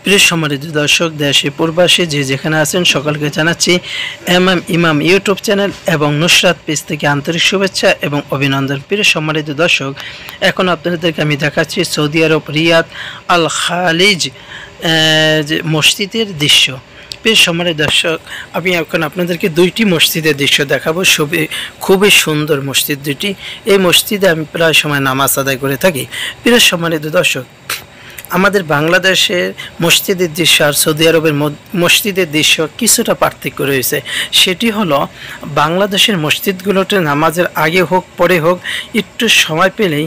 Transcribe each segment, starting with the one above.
প্রিয় সম্মানিত দর্শক, দেশে প্রবাসী যে যেখানে আছেন সকলকে জানাচ্ছি ইমাম ইউটিউব চ্যানেল এবং নুসরাত পেজ থেকে আন্তরিক শুভেচ্ছা এবং অভিনন্দন। প্রিয় সম্মানিত দর্শক, এখন আপনাদেরকে আমি দেখাচ্ছি সৌদি আরব রিয়াদ আল খালিজ যে মসজিদের দৃশ্য। প্রিয় সম্মানিত দর্শক, আমি এখন আপনাদেরকে দুইটি মসজিদের দৃশ্য দেখাবো। খুবই সুন্দর মসজিদ দুটি। এই মসজিদে আমি প্রায় সময় নামাজ আদায় করে থাকি। প্রিয় সম্মানিত দর্শক, আমাদের বাংলাদেশের মসজিদের দৃশ্য আর সৌদি আরবের মসজিদের দৃশ্য কিছুটা পার্থক্য রয়েছে। সেটি হলো, বাংলাদেশের মসজিদগুলোতে নামাজের আগে হোক পরে হোক একটু সময় পেলেই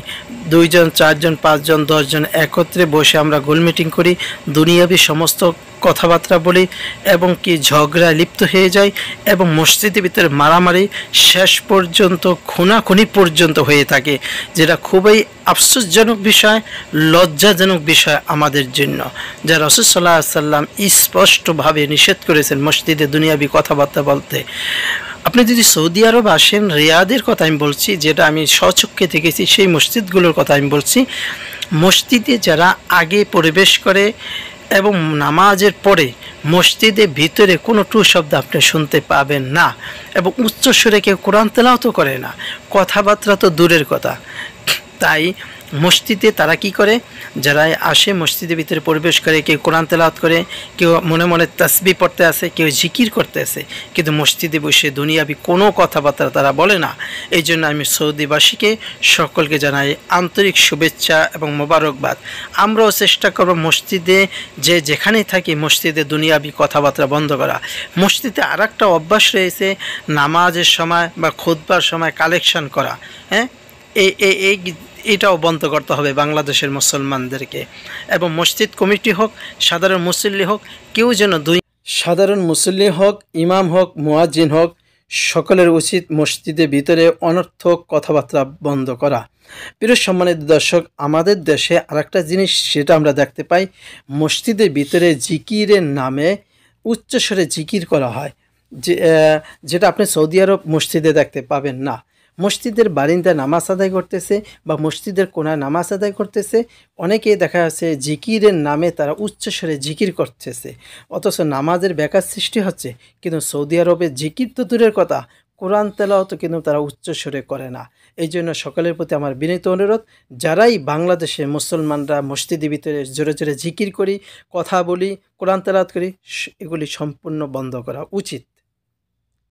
2 জন 4 জন 5 জন 10 জন একত্রে বসে আমরা গোল মিটিং করি, দুনিয়াবি সমস্ত কথাবার্তা বলি এবং কি ঝগড়া লিপ্ত হয়ে যায় এবং মসজিদের ভিতরে মারামারি শেষ পর্যন্ত খুনাখুনি পর্যন্ত হয়ে থাকে, যেটা খুবই আফসোসজনক বিষয়, লজ্জাজনক বিষয় আমাদের জন্য। যা রাসূল সাল্লাল্লাহু আলাইহি ওয়াসাল্লাম স্পষ্টভাবে নিষেধ করেছেন মসজিদে দুনিয়াবি কথাবার্তা বলতে। আপনি যদি সৌদি আরব আসেন, রিয়াদের কথা আমি বলছি, যেটা আমি স্বচক্ষে দেখেছি, সেই মসজিদগুলোর কথা আমি বলছি। মসজিদে যারা আগে প্রবেশ করে এবং নামাজের পরে মসজিদের ভিতরে কোনো টু শব্দ আপনি শুনতে পাবেন না এবং উচ্চস্বরে কেউ কোরআন তেলাওয়াত করে না, কথাবার্তা তো দূরের কথা। তাই মসজিদে তারা কি করে, যারা আসে মসজিদের ভিতরে প্রবেশ করে, কেউ কোরআন তেলাওয়াত করে, কেউ মনে মনে তাসবিহ পড়তে আসে, কেউ জিকির করতে আসে, কিন্তু মসজিদে বসে দুনিয়াবি কোনো কথাবার্তা তারা বলে না। এই জন্য আমি সৌদিবাসীকে সকলকে জানাই আন্তরিক শুভেচ্ছা এবং মোবারকবাদ। আমরাও চেষ্টা করব মসজিদে যে যেখানেই থাকি মসজিদে দুনিয়াবি কথাবার্তা বন্ধ করা। মসজিদে আর একটা অভ্যাস রয়েছে, নামাজের সময় বা খুতবার সময় কালেকশন করা। হ্যাঁ, এটাও বন্ধ করতে হবে বাংলাদেশের মুসলমানদেরকে। এবং মসজিদ কমিটি হোক, সাধারণ মুসল্লি হোক, কেউ যেন সাধারণ মুসল্লি হোক, ইমাম হোক, মুয়াজ্জিন হোক, সকলের উচিত মসজিদের ভিতরে অনর্থক কথাবার্তা বন্ধ করা। প্রিয় সম্মানিত দর্শক, আমাদের দেশে আরেকটা জিনিস সেটা আমরা দেখতে পাই, মসজিদের ভিতরে জিকিরের নামে উচ্চস্বরে জিকির করা হয়, যেটা আপনি সৌদি আরব মসজিদে দেখতে পাবেন না। মসজিদের বারিন্দায় নামাজ আদায় করতেছে বা মসজিদের কোনায় নামাজ আদায় করতেছে, অনেকেই দেখা যাচ্ছে জিকিরের নামে তারা উচ্চস্বরে জিকির করতেছে, অথচ নামাজের ব্যাঘাত সৃষ্টি হচ্ছে। কিন্তু সৌদি আরবে জিকির তো দূরের কথা, কোরআন তেলাওয়াত কিন্তু তারা উচ্চস্বরে করে না। এই জন্য সকলের প্রতি আমার বিনীত অনুরোধ, যারাই বাংলাদেশে মুসলমানরা মসজিদের ভিতরে জোরে জোরে জিকির করি, কথা বলি, কোরআন তেলাওয়াত করি, এগুলি সম্পূর্ণ বন্ধ করা উচিত।